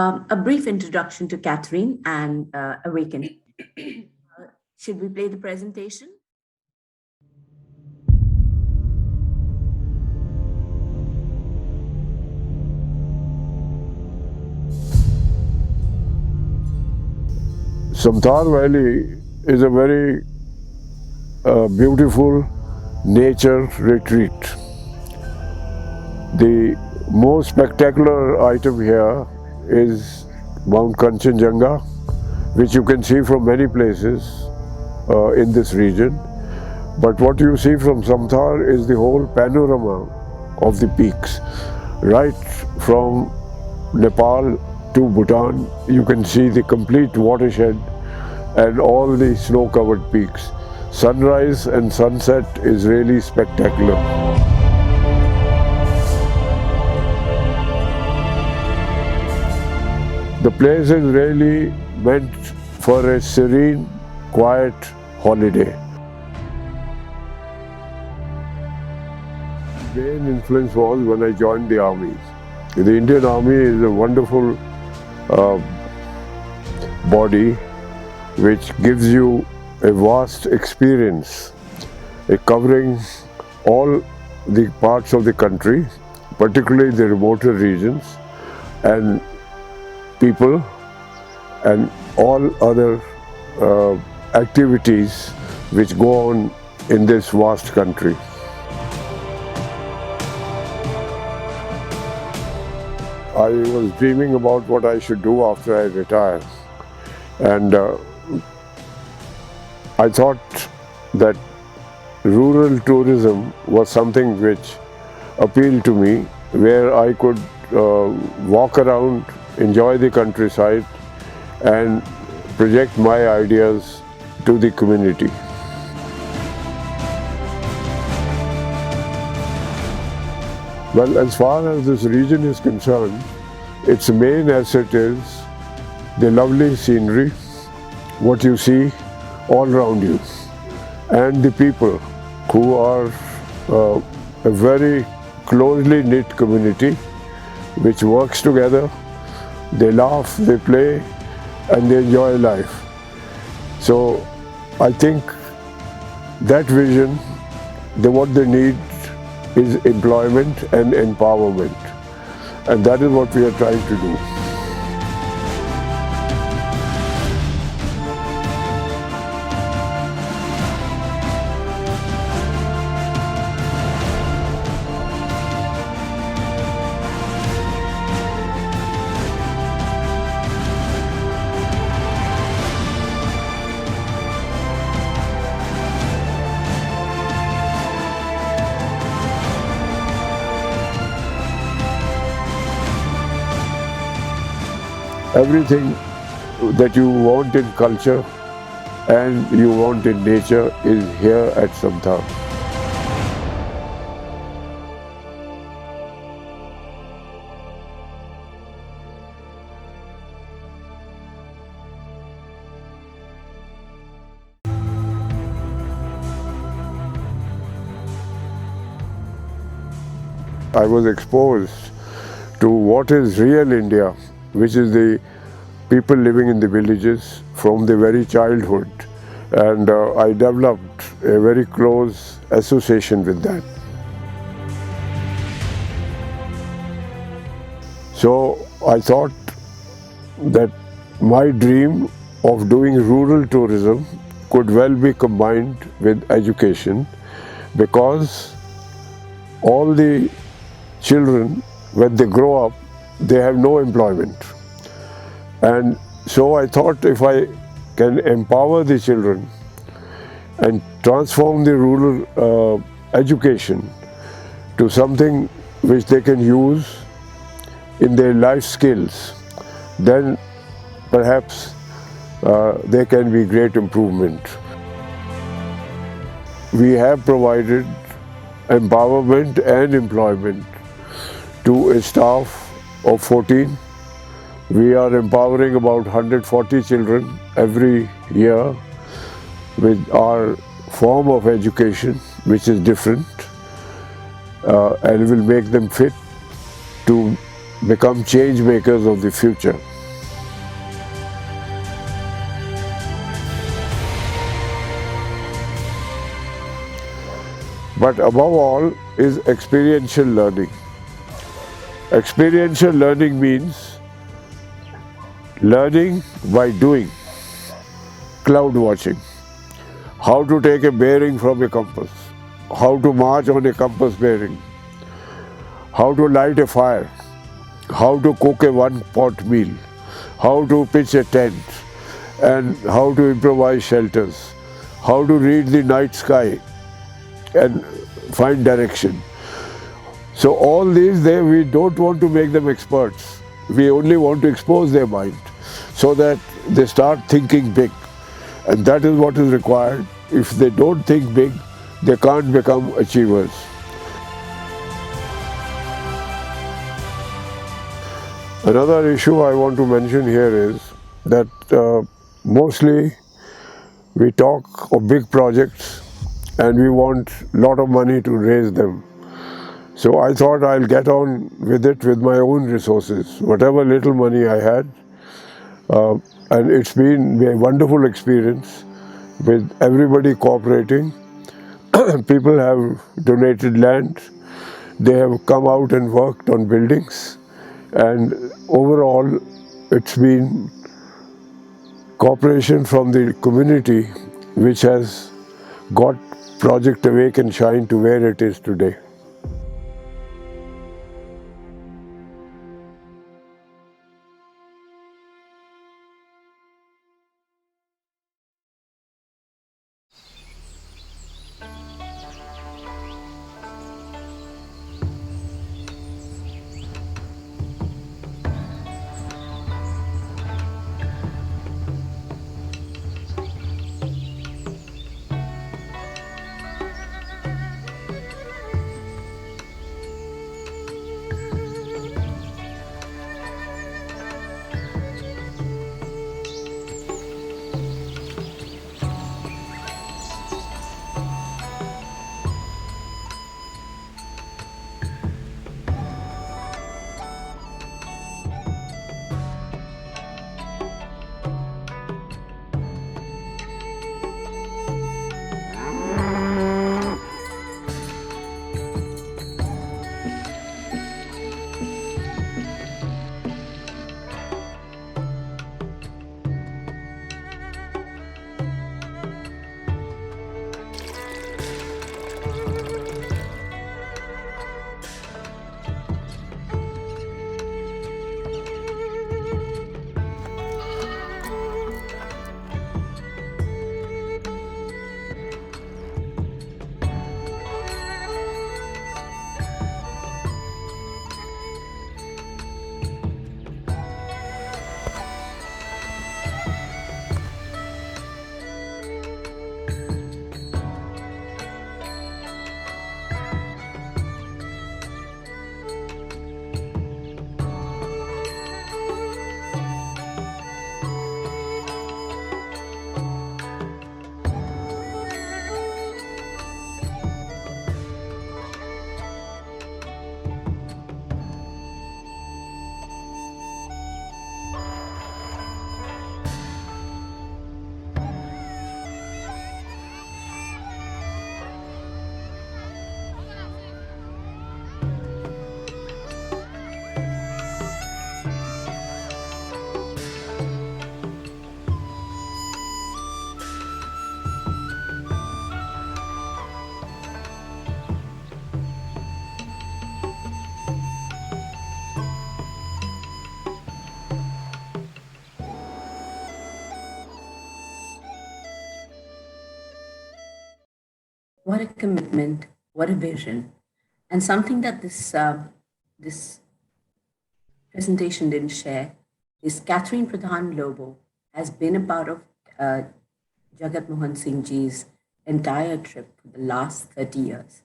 A brief introduction to Catherine and Awakening. Should we play the presentation? Samtar Valley is a very beautiful nature retreat. The most spectacular item here is Mount Kanchenjunga, which you can see from many places in this region. But what you see from Samtar is the whole panorama of the peaks. Right from Nepal to Bhutan, you can see the complete watershed and all the snow-covered peaks. Sunrise and sunset is really spectacular. The place is really meant for a serene, quiet holiday. The main influence was when I joined the army. The Indian Army is a wonderful body which gives you a vast experience, covering all the parts of the country, particularly the remoter regions, and people and all other activities which go on in this vast country. I was dreaming about what I should do after I retire, and I thought that rural tourism was something which appealed to me, where I could walk around, enjoy the countryside and project my ideas to the community. Well, as far as this region is concerned, its main asset is the lovely scenery, what you see all around you, and the people who are a very closely knit community which works together. They laugh, they play, and they enjoy life. So I think that vision, what they need is employment and empowerment, and that is what we are trying to do. Everything that you want in culture and you want in nature is here at Samtar. I was exposed to what is real India, which is the people living in the villages from the very childhood, and I developed a very close association with that. So I thought that my dream of doing rural tourism could well be combined with education, because all the children, when they grow up, they have no employment. And so I thought, if I can empower the children and transform the rural education to something which they can use in their life skills, then perhaps there can be great improvement. We have provided empowerment and employment to a staff of 14. We are empowering about 140 children every year with our form of education, which is different, and will make them fit to become change makers of the future. but above all is experiential learning. Experiential learning means learning by doing, cloud watching, how to take a bearing from a compass, how to march on a compass bearing, how to light a fire, how to cook a one pot meal, how to pitch a tent, and how to improvise shelters, how to read the night sky and find direction. So all these, we don't want to make them experts. We only want to expose their mind so that they start thinking big. And that is what is required. If they don't think big, they can't become achievers. Another issue I want to mention here is that mostly we talk of big projects and we want a lot of money to raise them. So I thought I'll get on with it with my own resources, whatever little money I had. And it's been a wonderful experience with everybody cooperating. People have donated land, they have come out and worked on buildings, and overall it's been cooperation from the community which has got Project Awake and Shine to where it is today. What a commitment, what a vision, and something that this presentation didn't share is Catherine Pradhan Lobo has been a part of uh, Jagat Mohan Singh Ji's entire trip for the last 30 years.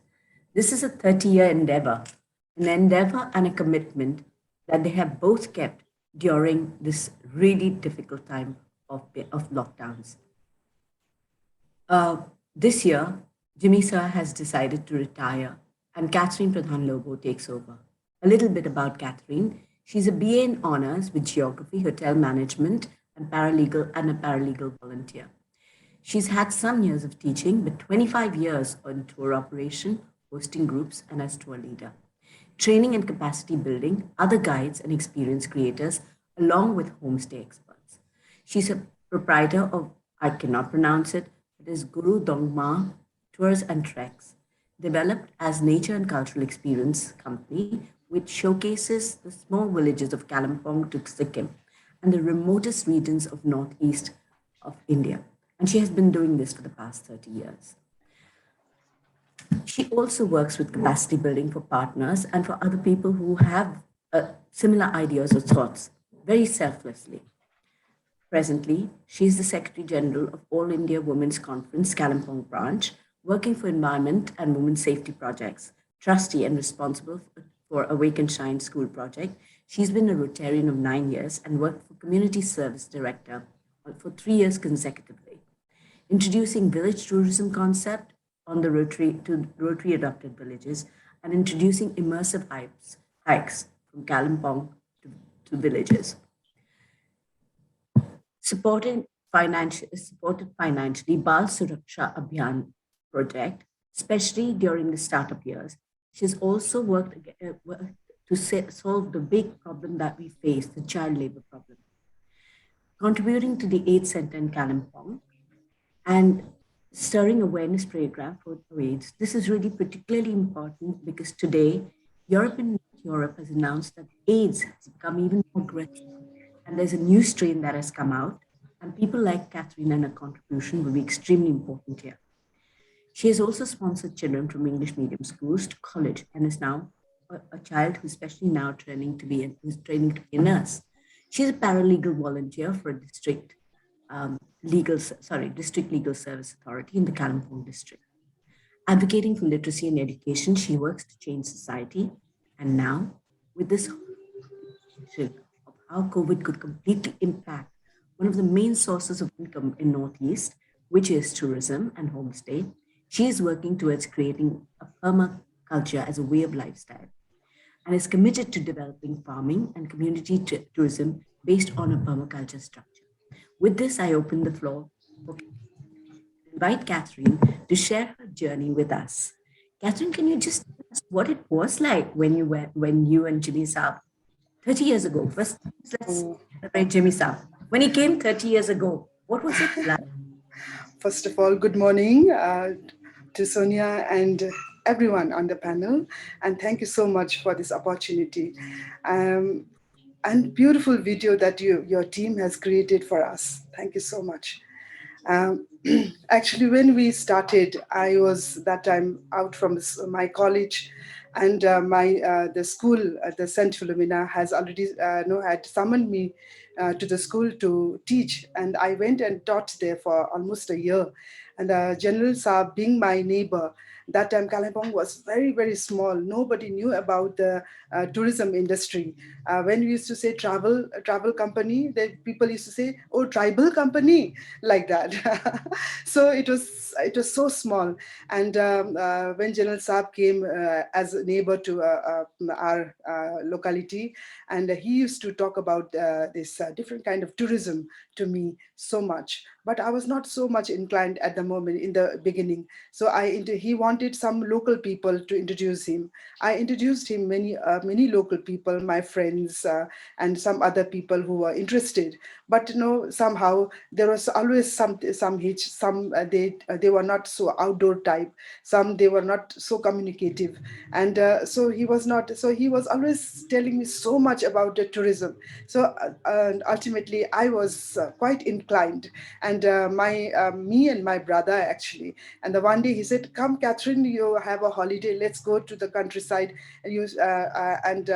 This is a 30-year endeavor, an endeavor and a commitment that they have both kept during this really difficult time of lockdowns. This year, Jimmy Sir has decided to retire and Catherine Pradhan Lobo takes over. A little bit about Catherine. She's a BA in Honours with Geography, Hotel Management, and a paralegal volunteer. She's had some years of teaching, but 25 years on tour operation, hosting groups, and as tour leader. Training and capacity building, other guides and experience creators, along with homestay experts. She's a proprietor of, I cannot pronounce it, it is Gurudongma Tours and Treks, developed as nature and cultural experience company, which showcases the small villages of Kalimpong to Sikkim and the remotest regions of northeast of India. And she has been doing this for the past 30 years. She also works with capacity building for partners and for other people who have similar ideas or thoughts, very selflessly. Presently, she is the Secretary General of All India Women's Conference Kalimpong branch, working for environment and women's safety projects, trustee and responsible for Awake and Shine School project. She's been a Rotarian of 9 years and worked for Community Service Director for 3 years consecutively, introducing village tourism concept on the Rotary to Rotary adopted villages, and introducing immersive hikes from Kalimpong to villages. Supported financially Bal Suraksha Abhiyan project, especially during the startup years. She's also worked to solve the big problem that we face, the child labor problem, contributing to the AIDS Center in Kalimpong and stirring awareness program for AIDS. This is really particularly important because today Europe has announced that AIDS has become even more aggressive, and there's a new strain that has come out, and people like Catherine and her contribution will be extremely important here. She has also sponsored children from English medium schools to college and is now a child who's especially now who's training to be a nurse. She's a paralegal volunteer for a district legal service authority in the Kalimpong district. Advocating for literacy and education, she works to change society. And now, with this vision of how COVID could completely impact one of the main sources of income in Northeast, which is tourism and homestay, she is working towards creating a permaculture as a way of lifestyle and is committed to developing farming and community tourism based on a permaculture structure. With this, I open the floor for invite Catherine to share her journey with us. Catherine, can you just tell us what it was like when you and Jimmy Saab 30 years ago? First, let's Oh, celebrate Jimmy Saab. When he came 30 years ago, what was it like? first of all, good morning to Soniya and everyone on the panel, and thank you so much for this opportunity. Um, and beautiful video that your team has created for us. Thank you so much. Um, Actually, when we started, I was that time out from my college, and my the school at the Saint Philomena has already had summoned me to the school to teach, and I went and taught there for almost a year. And General Saab, being my neighbor, that time Kalimpong was very very small. Nobody knew about the tourism industry. When we used to say travel company, the people used to say, "Oh, tribal company," like that. So it was so small. And when General Saab came as a neighbor to our locality, and he used to talk about this different kind of tourism to me so much. But I was not so much inclined at the moment in the beginning. So he wanted some local people to introduce him. I introduced him many local people, my friends, and some other people who were interested. But somehow there was always some hitch. Some they were not so outdoor type. Some they were not so communicative, and so he was not. So he was always telling me so much about the tourism. So and ultimately I was quite inclined, and me and my brother actually. And the one day he said, "Come, Catherine, you have a holiday. Let's go to the countryside and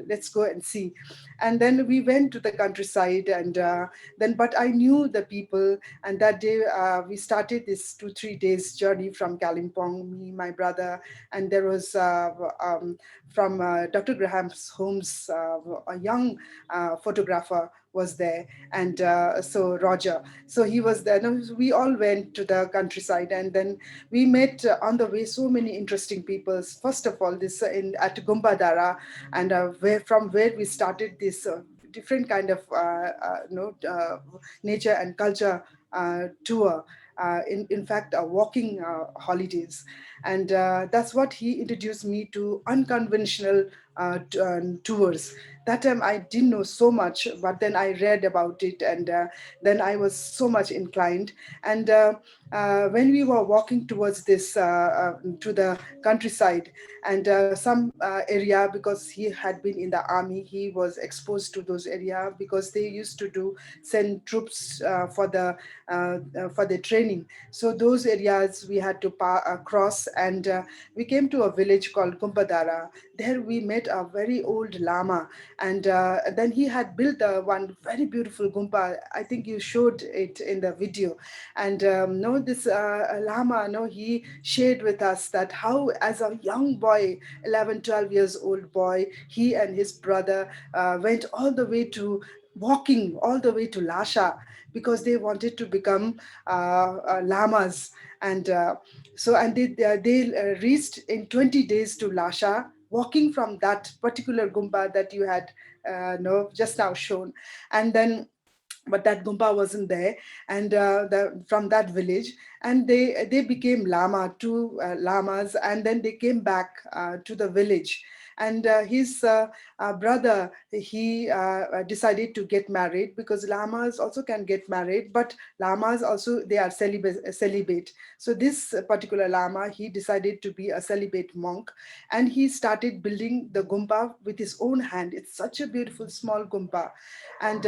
let's go and see." And then we went to the countryside, and then but I knew the people. And that day we started this 2-3 days journey from Kalimpong, me, my brother, and there was from Dr. Graham's homes a young photographer was there, and so Roger. So he was there. No, we all went to the countryside, and then we met on the way so many interesting people. First of all, this in at Gumbadara, and where we started this different kind of nature and culture tour. in fact, walking holidays. And that's what he introduced me to unconventional tours. That time I didn't know so much, but then I read about it, and then I was so much inclined. And when we were walking towards this to the countryside, and some area, because he had been in the army, he was exposed to those area, because they used to do send troops for the training. So those areas we had to cross, and we came to a village called Kumpadara. There we met a very old lama, and then he had built one very beautiful gumpa. I think you showed it in the video. And no, this lama, no, he shared with us that how, as a young boy, 11, 12 years old boy, he and his brother went all the way to walking all the way to Lasha, because they wanted to become lamas. And and they reached in 20 days to Lasha, walking from that particular gumpa that you had no, just now shown. And then, but that gumpa wasn't there, and from that village, and they became lama, two lamas, and then they came back to the village. And his brother, he decided to get married, because lamas also can get married, but lamas also, they are celibate. So this particular lama, he decided to be a celibate monk, and he started building the gumpa with his own hand. It's such a beautiful small gumpa. And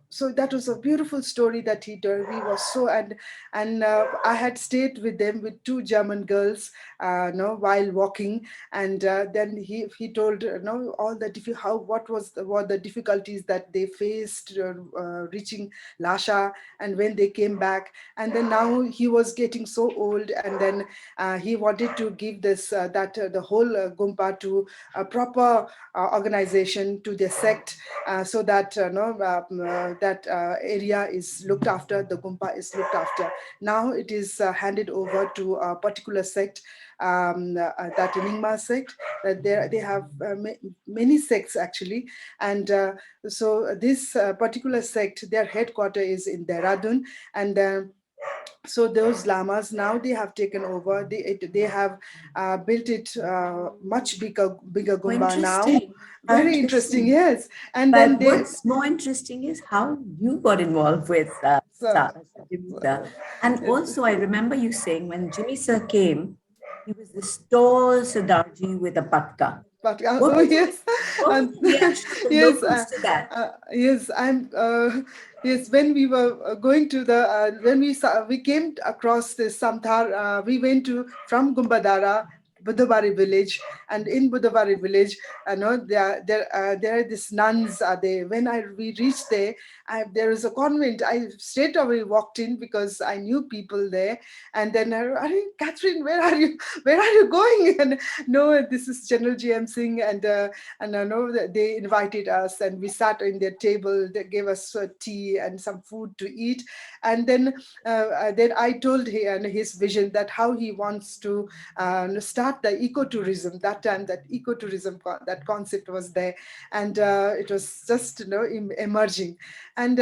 so that was a beautiful story that he told. We was so, and I had stayed with them, with two German girls, no, while walking. And then he told, no, all the how, what the difficulties that they faced reaching Lasha, and when they came back. And then now he was getting so old, and then he wanted to give this the whole gumpa to a proper organization, to the sect, so that no, that area is looked after, the gumpa is looked after. Now it is handed over to a particular sect, that Enigma sect. They have many sects actually. And so this particular sect, their headquarter is in Dehradun. And so those lamas now, they have taken over. They have built it much bigger More gumba now. interesting. How Very interesting, interesting. yes. And then But they what's more interesting is how you got involved with so, Jimmy Sir. so And yes. also, I remember you saying when Jimmy Sir came, he was this tall Sardarji with a patka. But What oh was yes, what was and the reaction of the yes, locals to that? yes. I'm yes. When we were going to the when we came across this Samthar, we went to from Gumbadara, Budhabari village. And in Budhabari village, know there are these nuns are there. When we reached there, there is a convent. I straight away walked in, because I knew people there. And then Catherine, where are you? Where are you going? And no, this is General GM Singh. And I know that they invited us, and we sat in their table. They gave us tea and some food to eat. And then I told him his vision, that how he wants to start the ecotourism. That time, that ecotourism, that concept was there. And it was just emerging. And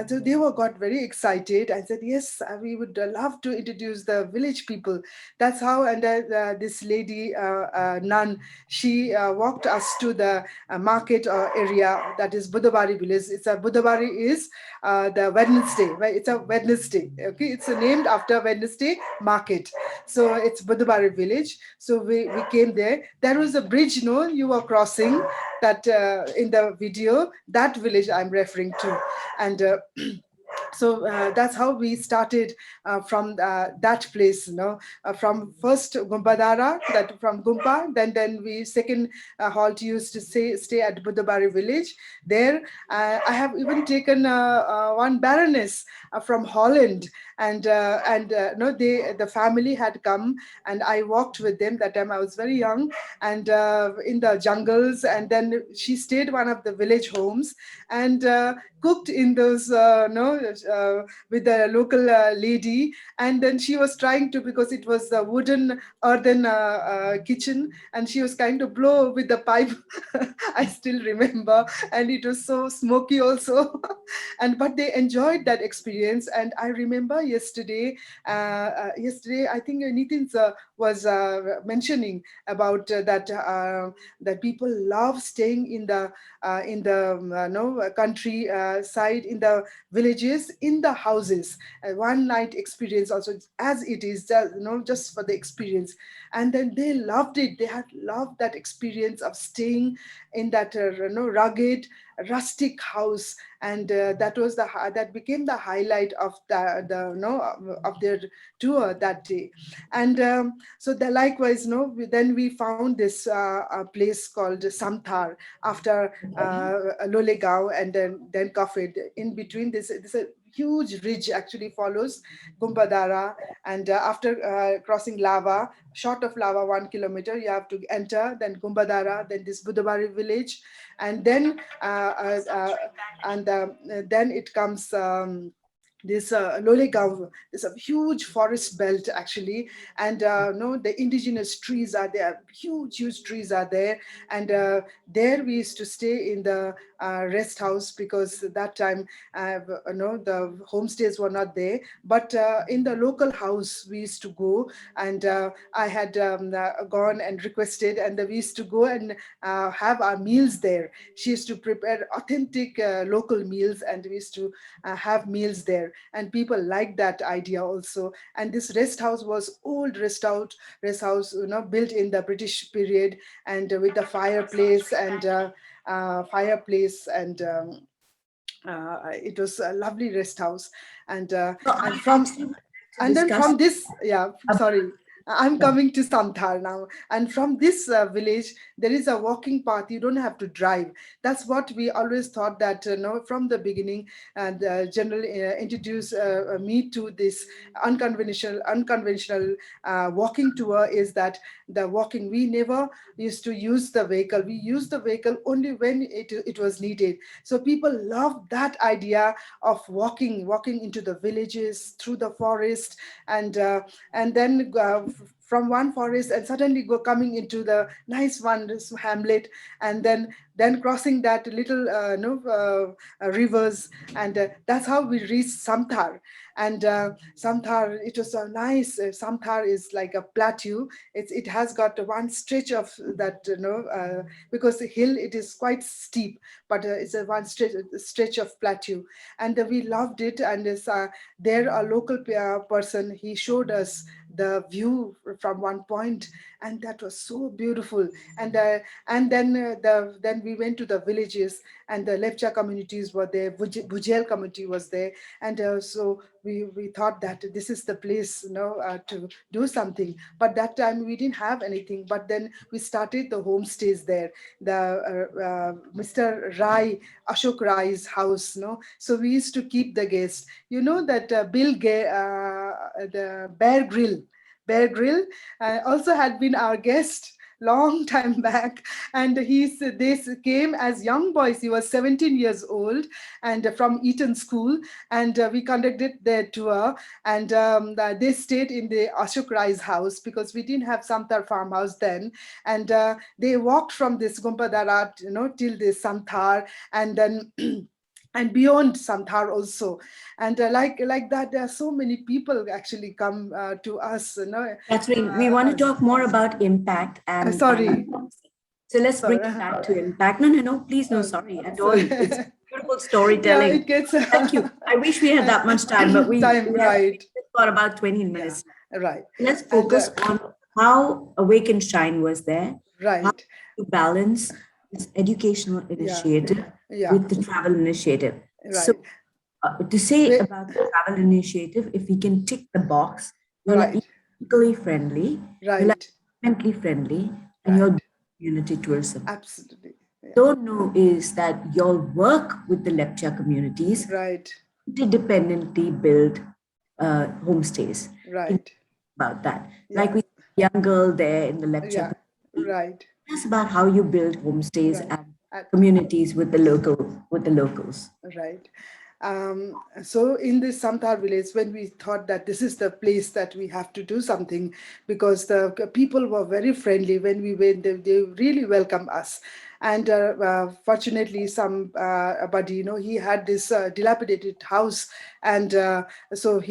so they were got very excited. I said, yes, we would love to introduce the village people. That's how. And this lady, nun, she walked us to the market area, that is Budhabari village. It's a Budhabari is the Wednesday, right? It's a Wednesday. Okay, it's named after Wednesday market. So it's Budhabari village. So we came there. There was a bridge, you were crossing that in the video. That village I'm referring to. And so that's how we started from that place, from first Gumpadara, that from Gumpa. Then we second halt used to stay at Budhabari village. There I have even taken one baroness from Holland. And no, the family had come, and I walked with them. That time I was very young, and in the jungles. And then she stayed one of the village homes. And cooked in those, with the local lady. And then she was trying to, because it was a wooden earthen kitchen, and she was trying to blow with the pipe. I still remember, and it was so smoky also. And but they enjoyed that experience. And I remember yesterday I think Nitin was mentioning about that people love staying in the no country side, in the villages, in the houses, one night experience also, as it is just, just for the experience. And then they loved it. They had loved that experience of staying in that rugged rustic house. And that became the highlight of of their tour that day. And so the likewise, then we found this a place called Samthar after Lolegaon, and then Kafed. In between, this a huge ridge actually follows Gumbadara. And after crossing lava, short of lava, 1 kilometer, you have to enter, then Gumbadara, then this Budabari village. And then then it comes this Lolegaon. There's a huge forest belt actually. And no, the indigenous trees are there, huge trees are there. And there we used to stay in the rest house, because that time the homestays were not there. But in the local house we used to go. And I had gone and requested, and we used to go and have our meals there. She used to prepare authentic local meals, and we used to have meals there. And people liked that idea also. And this rest house was old rest house, built in the British period, and with the fireplace and it was a lovely rest house. And So and I from actually wanted to and then discuss from this, yeah, about sorry, I'm that. coming to Samthar now. And from this village, there is a walking path. You don't have to drive. That's what we always thought, that from the beginning. And general introduced me to this unconventional walking tour, is that the walking, we never used to use the vehicle. We used the vehicle only when it was needed. So people love that idea of walking into the villages, through the forest. And then from one forest, and suddenly go coming into the nice one, this hamlet. And then crossing that little rivers. And that's how we reached Samthar. And Samthar, it was so nice. Samthar is like a plateau. It has got one stretch of that, because the hill, it is quite steep, but it's a one stretch of plateau. And we loved it. And there a local person, he showed us the view from one point, and that was so beautiful. And then we went to the villages, and the Lepcha communities were there, Bujel community was there. And so we thought that this is the place, to do something. But that time we didn't have anything. But then we started the homestays there, the Mr. Rai, Ashok Rai's house. So we used to keep the guests. You know that the Bear Grill also had been our guest long time back. And this came as young boys. He was 17 years old, and from Eton School. And we conducted their tour. And they stayed in the Ashok Rai's house, because we didn't have Samthar farmhouse then. And they walked from this Gumpadara, till this Samthar. And then and beyond Samthar also. And like that, there are so many people actually come to us. Catherine, we want to talk more about impact Sorry. so let's bring Sorry. it back to impact. No, please, no, sorry at all. It's beautiful storytelling. Yeah, it gets. Thank you. I wish we had that much time, but we Time, right? just got about 20 minutes. Right. Let's And focus on how Awake and Shine was there, how right. to balance this educational initiative Yeah. with the travel initiative. Right. So, to say Wait. about the travel initiative, if we can tick the box, you're Right. ecologically friendly, you're Right. environmentally friendly, and you're Right. community tourism. Absolutely. Yeah. Don't know is that you'll work with the Lepcha communities, Right. interdependently build homestays. Right. About that, Yeah. like we young girl there in the Lepcha. Yeah. Right. Tell us about how you build homestays Right. and communities with the locals. Right. So in this Samtar village, when we thought that this is the place that we have to do something, because the people were very friendly when we went, they really welcomed us. And fortunately, somebody, he had this dilapidated house, and so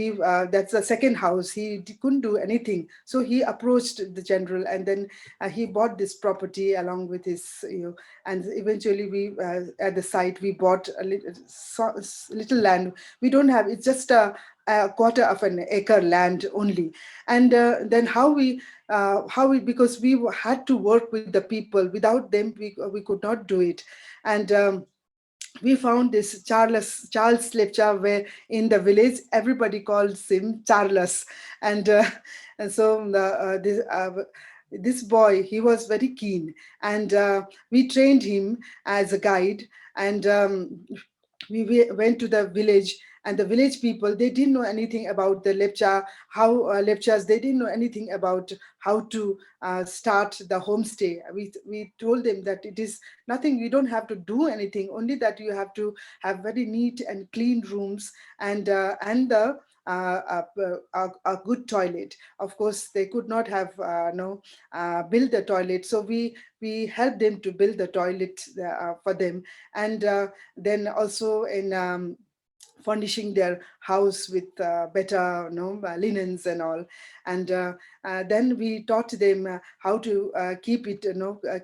that's the second house. Couldn't do anything, so he approached the general, and then he bought this property along with his, and eventually we at the site we bought a little land. We don't have, it's just a quarter of an acre land only. And then how we, because we had to work with the people. Without them, we could not do it. And we found this Charles Lepcha, where in the village everybody calls him Charles. And and so this boy, he was very keen, and we trained him as a guide. And we went to the village, and the village people, they didn't know anything about the Lepcha, how Lepchas, they didn't know anything about how to start the homestay. We told them that it is nothing, you don't have to do anything, only that you have to have very neat and clean rooms, and the a good toilet. Of course, they could not have no build the toilet, so we helped them to build the toilet for them. And then also in furnishing their house with better, linens and all. And then we taught them how to keep it,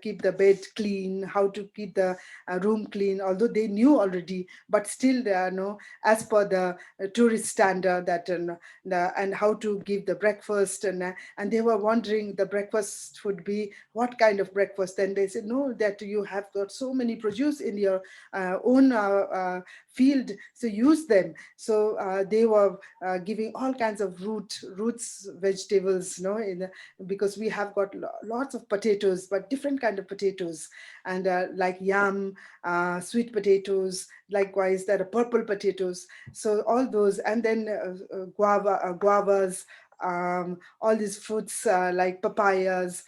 keep the bed clean, how to keep the room clean, although they knew already, but still they are, as per the tourist standard, that and how to give the breakfast. And they were wondering the breakfast would be what kind of breakfast. Then they said, no, that you have got so many produce in your own field, so use them. So they were giving all kinds of roots, vegetables, because we have got lots of potatoes, but different kind of potatoes. And like yam, sweet potatoes, likewise there are purple potatoes, so all those. And then guavas, all these fruits like papayas,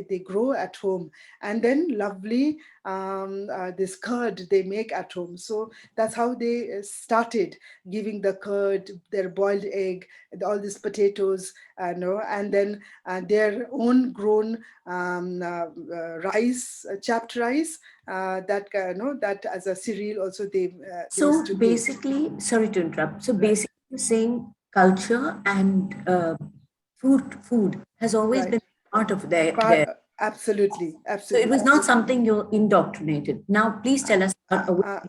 they grow at home. And then lovely this curd they make at home. So that's how they started giving the curd, their boiled egg, all these potatoes, and then their own grown rice, chapped rice, that as a cereal also they used So to give. basically, sorry to interrupt. So Right, basically, you're saying culture and food has always been right. part of their. Absolutely, So it was absolutely. not something you're indoctrinated. Now, please Uh, tell us uh, about uh,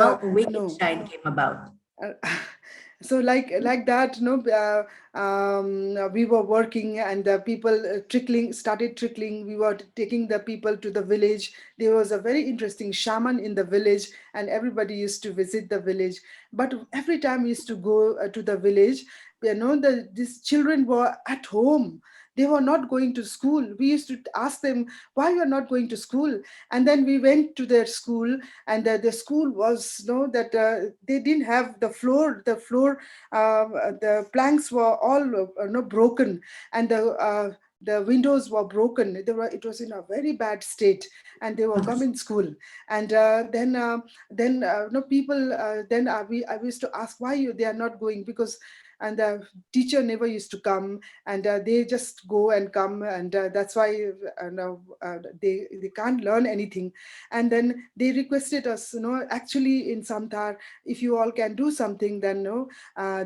how the Awakened no. Shine came about. Uh, so like that, we were working, and the people started trickling. We were taking the people to the village. There was a very interesting shaman in the village, and everybody used to visit the village. But every time we used to go to the village, these children were at home. They were not going to school. We used to ask them, why you are not going to school? And then we went to their school, and the school was, that they didn't have the planks were all broken, and the windows were broken. It was in a very bad state, and they were come in school. And then no people then I used to ask why they are not going, because and the teacher never used to come, and they just go and come, and that's why no, they can't learn anything. And then they requested us, actually in Samtar, if you all can do something, then no,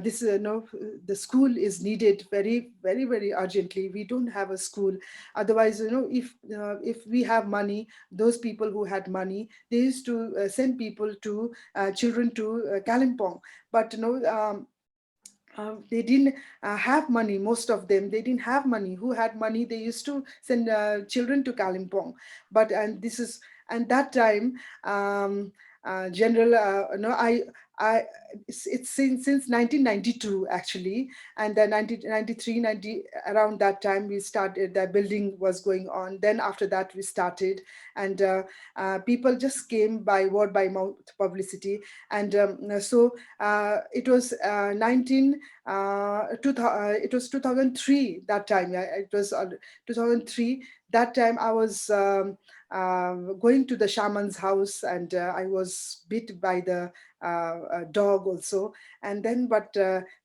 this no, the school is needed very, very, very urgently. We don't have a school. Otherwise, if we have money, those people who had money, they used to send people to children to Kalimpong. But they didn't have money. Most of them, they didn't have money. Who had money, they used to send children to Kalimpong. But and this is and that time, general no I it's since 1992 actually. And then 1993, 90, around that time we started, the building was going on. Then after that we started, and people just came by word by mouth publicity. And so it was 2003 that time. Yeah, it was 2003. that time I was going to the shaman's house, and I was bit by the dog also. And then,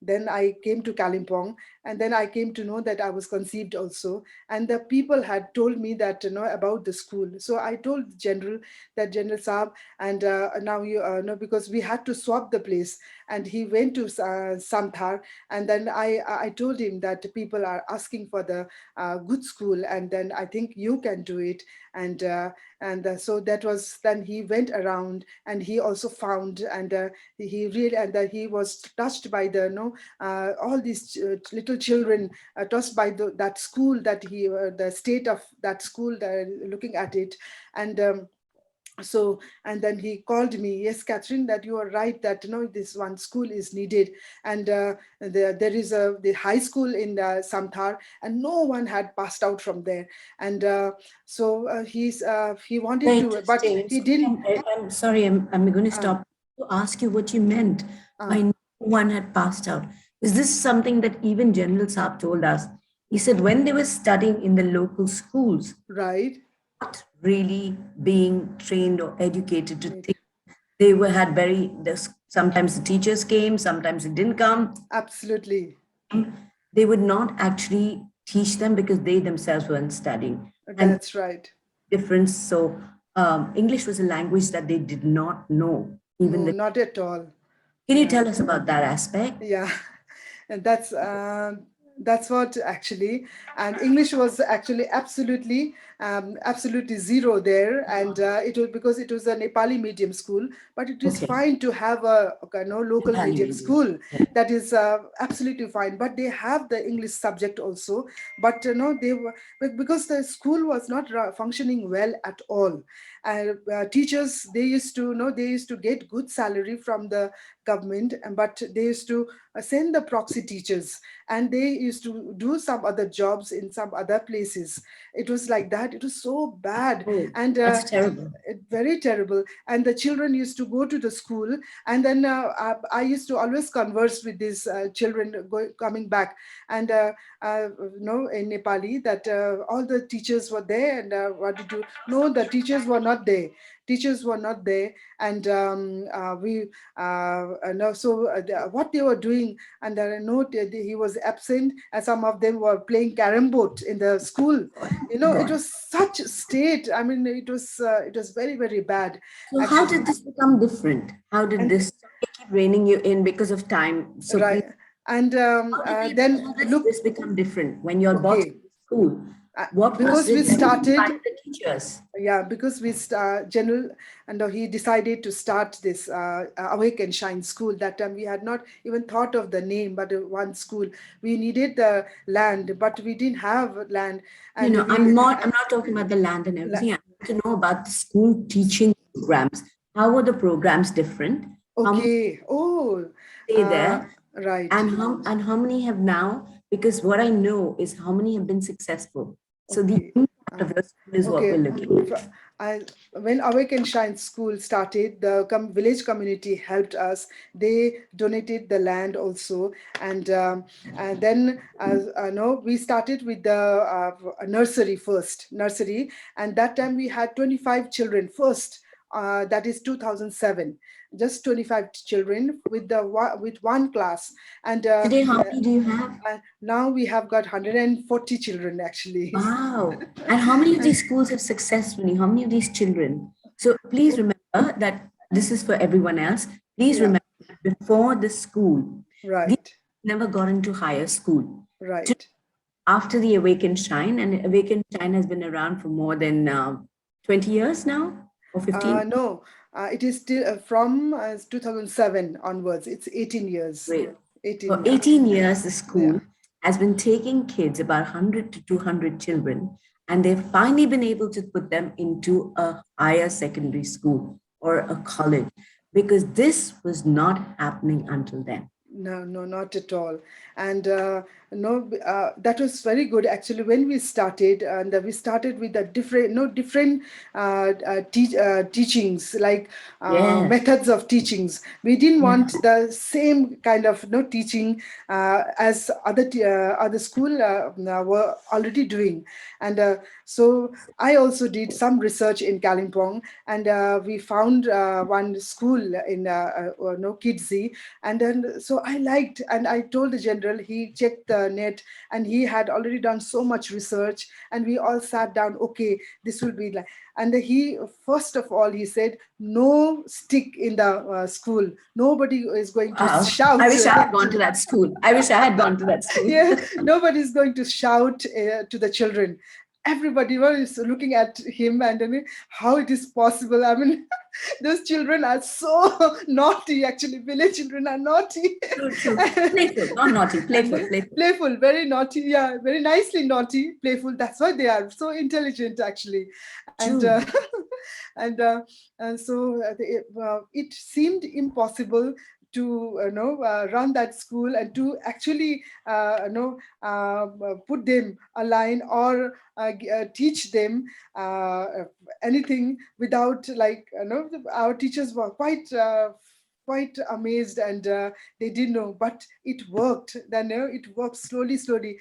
then I came to Kalimpong, and then I came to know that I was conceived also. And the people had told me that, about the school. So I told General, that General Saab, and now you know, because we had to swap the place, and he went to Samthar, and then I told him that people are asking for the good school, and then I think you can do it. And so that was, then he went around, and he also found, and he really, and he was touched by the, all these little children, touched by that school, that he the state of that school, looking at it. And so, and then he called me, yes, Catherine, that you are right, that this one school is needed. And there is the high school in Samthar, and no one had passed out from there. And so he wanted Very to, but interesting. he didn't. I'm sorry, I'm going to uh, stop to ask you what you meant uh, by no one had passed out. Is this something that even General Saab told us? He said when they were studying in the local schools, right. not really being trained or educated to Right. think, they were had very, sometimes the teachers came, sometimes it didn't come. Absolutely. They would not actually teach them because they themselves weren't studying. And That's right. difference. So English was a language that they did not know. Even No, the, not at all. can you Yeah. tell us about that aspect? Yeah. And that's what actually. And English was actually absolutely zero there. And it was because it was a Nepali medium school, but it is Okay. fine to have a local Nepali medium medium. school. That is absolutely fine, but they have the English subject also. But they were, because the school was not functioning well at all. And teachers, they used to they used to get good salary from the government, but they used to send the proxy teachers, and they used to do some other jobs in some other places. It was like that. It was so bad. Oh, And that's terrible. very terrible. And the children used to go to the school, and then I used to always converse with these children coming back. And in Nepali, that all the teachers were there. And what did you know, the teachers were not there. Teachers were not there. And we no, so what they were doing, and I know he was absent, and some of them were playing carom board in the school. It God. was such a state. I mean, it was very, very bad, So how actually. did this become different? How did And this, I keep reining you in because of time. So please, right. And then how did look. this become different when you all bought Okay. school? What was Because we it that started. inspired the teachers? Yeah, because we general, and he decided to start this Awake and Shine school. That time we had not even thought of the name, but one school. We needed the land, but we didn't have land. No, And no, we I'm not talking about the land and la- everything. I want to know about the school teaching programs. How were the programs different? How many okay. Oh, stay uh, there? right. And how many have now? Because what I know is how many have been successful. So the Okay. impact of your school is what we're Okay. looking at. I, when Awake and Shine School started, the village community helped us. They donated the land also. And then no, we started with the nursery first, nursery. And that time we had 25 children first. That is 2007. Just 25 children with with one class. And Today, how many do you have? now we have got 140 children, actually. Wow. And how many of these schools have successfully? How many of these children? So please remember that this is for everyone else. Please Yeah, remember that before the school, these right, never got into higher school. right. After the Awaken Shine, and Awaken Shine has been around for more than 20 years now or 15. No, it is still from 2007 onwards. It's 18 years. Great. 18 For years. 18 years, the Yeah. school has been taking kids, about 100 to 200 children, and they've finally been able to put them into a higher secondary school or a college because this was not happening until then. No, no, not at all. And no, that was very good actually. When we started, and we started with a different, no, different teachings, like Yes. methods of teachings. We didn't Yeah. want the same kind of no teaching as other school were already doing. And so I also did some research in Kalimpong, and we found one school in no Kidzi, and then so I liked, and I told the general. He checked the net, and he had already done so much research, and we all sat down. Okay, this will be like, and he first of all he said, no stick in the school. Nobody is going to Wow. I shout. wish I had gone to that school. I wish I had gone to that school. Yeah, nobody is going to shout to the children. Everybody was looking at him, and I mean, how it is possible. I mean, those children are so naughty. Actually, village children are naughty. True, true. Playful, not naughty, And playful, playful. playful, very naughty. Yeah, very nicely naughty, playful. That's why they are so intelligent, actually. And True. and so it seemed impossible to run that school and to actually put them a line or teach them anything without, like, our teachers were quite amazed, and they didn't know, but it worked. Then it worked slowly, slowly.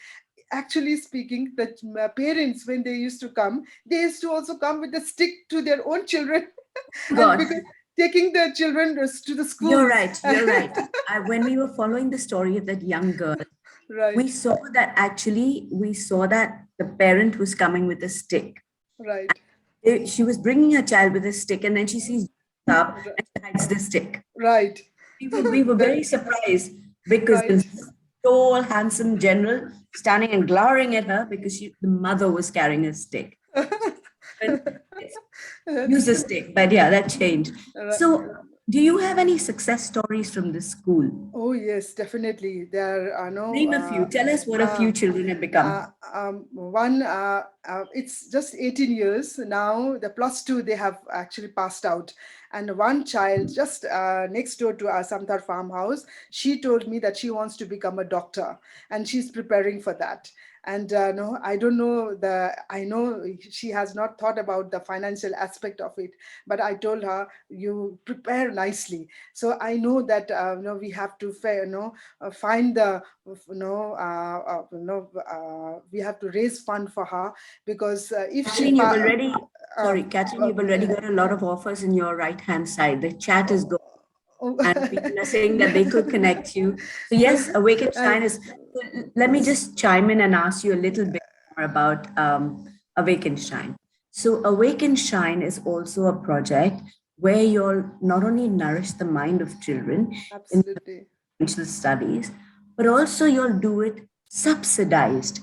Actually speaking, that parents, when they used to come, they used to also come with a stick to their own children, and God, because taking their children to the you're school. right. You're right. When we were following the story of that young girl, we Right, saw that actually, we saw that the parent was coming with a stick. right, She was bringing her child with a stick, and then she sees up r- and she hides the stick. right. We were very That, surprised because right. the tall, handsome general standing and glowering at her because the mother was carrying a stick. And yes, use a stick, but yeah, that changed. Right. So, do you have any success stories from this school? Oh yes, definitely. There are no. Name a few. Tell us what a few children have become. One, it's just 18 years now. The plus two, they have actually passed out, and one child just next door to our Samtar farmhouse, she told me that she wants to become a doctor, and she's preparing for that. And no, I don't know the. I know she has not thought about the financial aspect of it, but I told her, you prepare nicely. So I know that we have to find the we have to raise fund for her, because if she Kathleen, you've already, sorry, Kathleen, uh, you've already got a lot of offers in your right hand side. The chat is going, oh, and people are saying that they could connect you. So, yes, Awaken uh, Shine is. Let me just chime in and ask you a little bit more about Awaken Shine. So, Awaken Shine is also a project where you'll not only nourish the mind of children in absolutely, financial studies, but also you'll do it subsidized.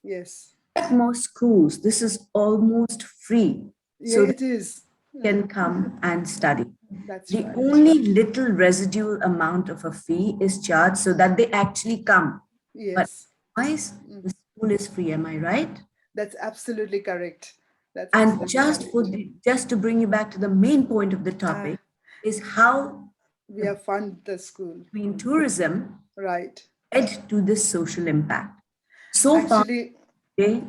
yes, Like most schools, this is almost free. yeah, So that it is. can come and study. That's The right. only little residual amount of a fee is charged so that they actually come. But Yes, otherwise, the school is free. Am I right? that's absolutely correct. That's And absolutely just correct. just to bring you back to the main point of the uh, topic is how we the have fund the school, green tourism right? led to this social impact. So far, Actually, today,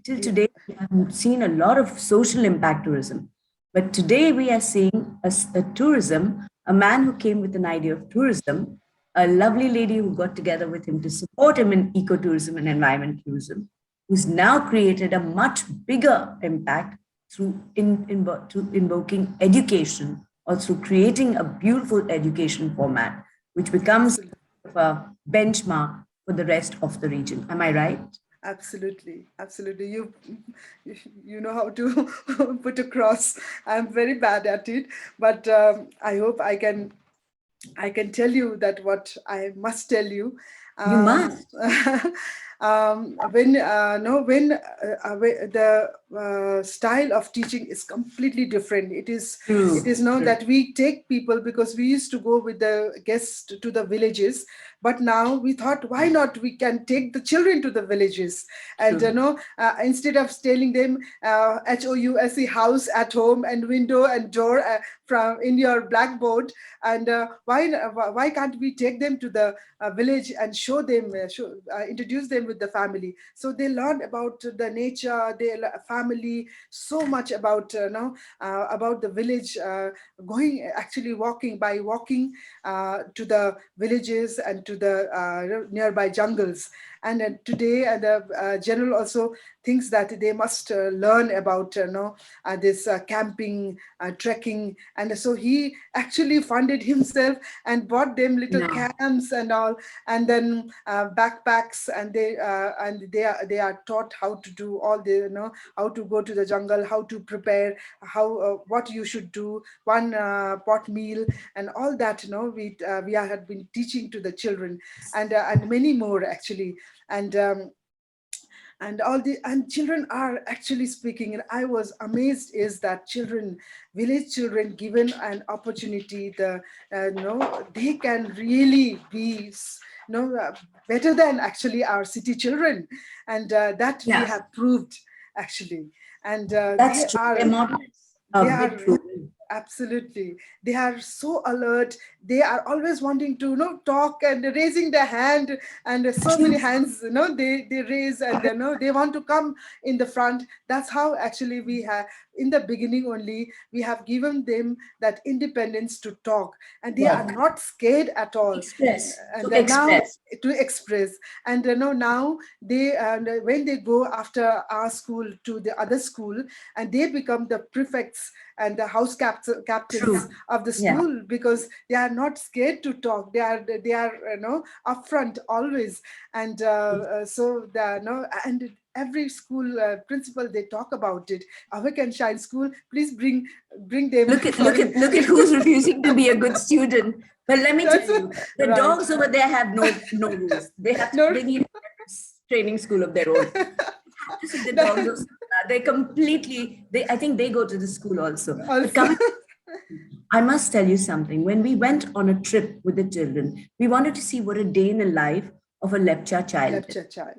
till yeah, today, we have seen a lot of social impact tourism. But today we are seeing a tourism, a man who came with an idea of tourism, a lovely lady who got together with him to support him in ecotourism and environment tourism, who's now created a much bigger impact through invoking education or through creating a beautiful education format, which becomes absolutely. a benchmark for the rest of the region. Am I right? Absolutely, absolutely. You know how to put across. I'm very bad at it, but I hope I can tell you that what I must tell you. You must. When no when the style of teaching is completely different. It is True, now true, that we take people, because we used to go with the guests to the villages, but now we thought, why not we can take the children to the villages, and true. instead of telling them house, house at home, and window and door from in your blackboard, and why can't we take them to the village and show them, introduce them with the family, so they learn about the nature, their family, so much about about the village, going actually walking to the villages and to the nearby jungles. And today, the general also thinks that they must learn about this camping, trekking, and so he actually funded himself and bought them little No, camps and all, and then backpacks, and they are taught how to do all the how to go to the jungle, how to prepare, how what you should do, one pot meal, and all that. We had been teaching to the children, and many more actually. And all the and children are actually speaking, and I was amazed is that children, village children, given an opportunity, they can really be better than actually our city children, and that we yeah, have proved actually. And that's true. Their model is a they bit are proven. absolutely, they are so alert, they are always wanting to talk and raising their hand, and so many True. hands they raise, and they want to come in the front. That's how actually we have, in the beginning only, we have given them that independence to talk, and they are Work. not scared at all. Express. And To then now express. to express, and now they, when they go after our school to the other school, and they become the prefects and the captains True. of the Yeah. school, because they are not scared to talk. They are upfront always. And so the no and every school principal, they talk about it. Awake and Shine School, please bring them for Look at who's refusing to be a good student. But let me that's tell you, the right. dogs over there have no rules. No. They need a training school of their own. Have to see the dogs of that, Soniya. They completely they I think they go to the school also. But also. coming, I must tell you something. When we went on a trip with the children, we wanted to see what a day in the life of a Lepcha child is. Lepcha child.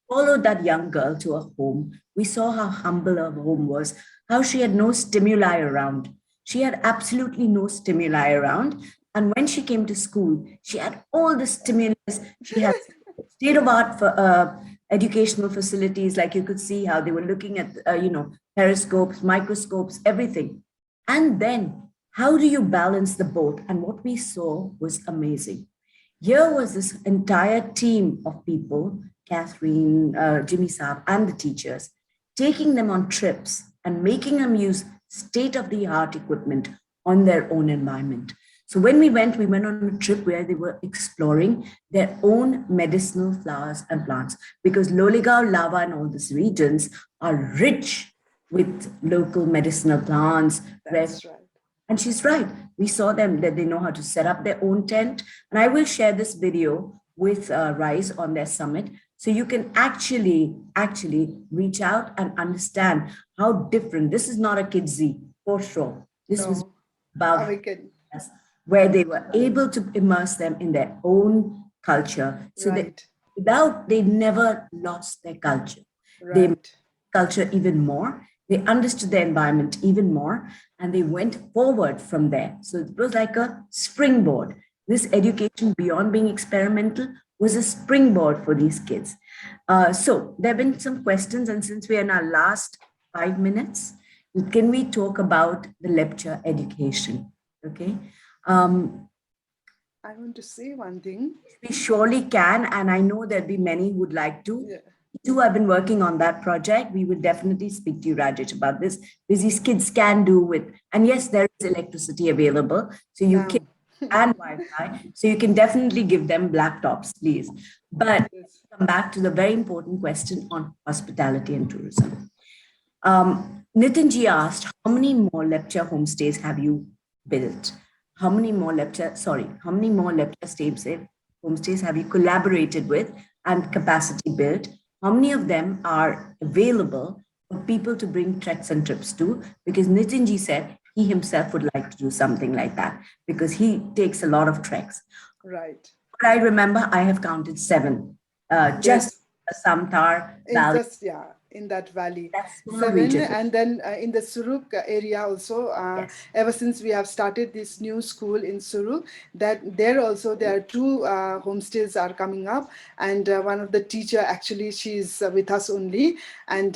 Followed that young girl to her home. We saw how humble her home was, how she had no stimuli around. She had absolutely no stimuli around. And when she came to school, she had all the stimulus. She had state of art for educational facilities, like you could see how they were looking at, periscopes, microscopes, everything. And then, how do you balance the both? And what we saw was amazing. Here was this entire team of people, Catherine, Jimmy Saab, and the teachers, taking them on trips and making them use state of the art equipment on their own environment. So when we went on a trip where they were exploring their own medicinal flowers and plants, because Lolegaon, Lava, and all these regions are rich with local medicinal plants, That's right. and she's right. We saw them that they know how to set up their own tent. And I will share this video with Rise on their summit. So you can actually reach out and understand how different. This is not a kidsy for sure. This was No. about Awaken. where they were able to immerse them in their own culture. So Right. they never lost their culture. They Right. culture even more. They understood the environment even more, and they went forward from there. So it was like a springboard. This education, beyond being experimental, was a springboard for these kids. So there have been some questions, and since we are in our last 5 minutes, can we talk about the lecture education? Okay. Um, I want to say one thing. we surely can, and I know there'll be many who would like to. Yeah. Too, I've been working on that project. We will definitely speak to you, Rajesh, about this, because these kids can do with, and yes, there is electricity available, so you Now. can, and Wi-Fi, so you can definitely give them laptops, please. But Yes. come back to the very important question on hospitality and tourism. Nitinji asked, how many more Lepcha homestays have you built? How many more Lepcha stays homestays have you collaborated with and capacity built? How many of them are available for people to bring treks and trips to? Because Nitinji said he himself would like to do something like that because he takes a lot of treks. Right. But I remember I have counted seven, just Yes. the Samtar In Valley, just, yeah, in that valley. that small Seven, region. and then in the Suruk area also, Yes. ever since we have started this new school in Suruk, that there also there are two homestays are coming up, and one of the teacher, actually she's with us only, and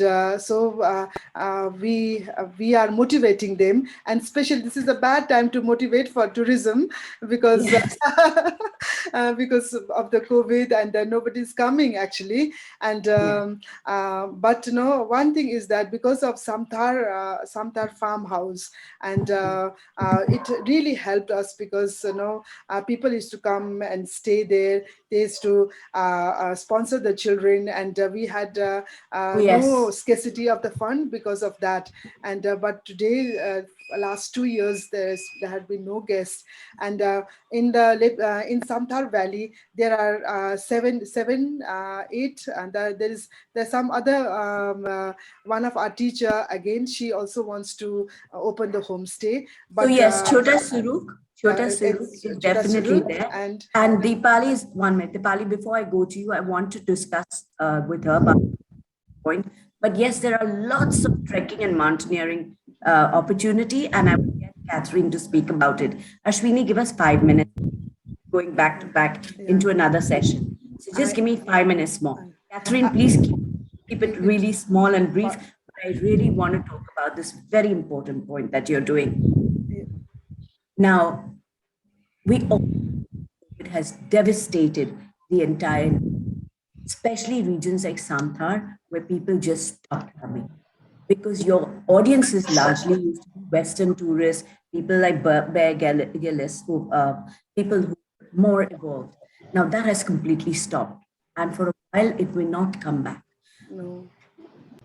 we are motivating them, and especially this is a bad time to motivate for tourism, because Yes. because of the COVID, and nobody's coming actually, and Yeah. but one thing is that because of Samtar farmhouse, and it really helped us, because people used to come and stay there. They used to sponsor the children, and we had Oh, no yes. scarcity of the fund because of that. And but today, last 2 years, there had been no guests, and in Samtar Valley there are seven, eight, and there's some other one of our teacher, again she also wants to open the homestay, So but yes, Chota Suruk it's is Chota definitely Suruk, there. and And Deepali is 1 minute. Deepali, before I go to you, I want to discuss with her about the point. But yes, there are lots of trekking and mountaineering opportunity, and I will get Catherine to speak about it. Ashwini, give us 5 minutes, going back to back yeah, into another session. So just I, give me 5 minutes more. Catherine, I please keep it it, really small and brief. but But I really want to talk about this very important point that you're doing. Now, we all it has devastated the entire, especially regions like Santhar, where people just stopped coming because your audience is largely used to be Western tourists, people like Bear Gillis, people who are more evolved. Now that has completely stopped, and for a while it will not come back. no.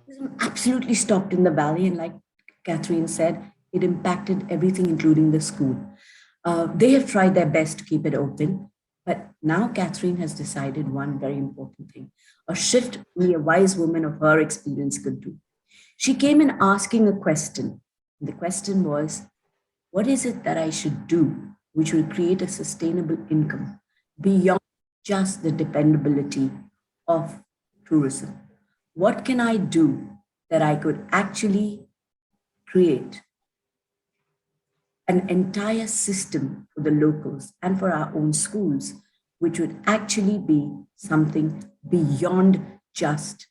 Tourism absolutely stopped in the valley, and like Catherine said, it impacted everything, including the school. They have tried their best to keep it open, but now Catherine has decided one very important thing, a shift only a wise woman of her experience could do. She came in asking a question. The question was, what is it that I should do which will create a sustainable income beyond just the dependability of tourism? What can I do that I could actually create an entire system for the locals and for our own schools, which would actually be something beyond just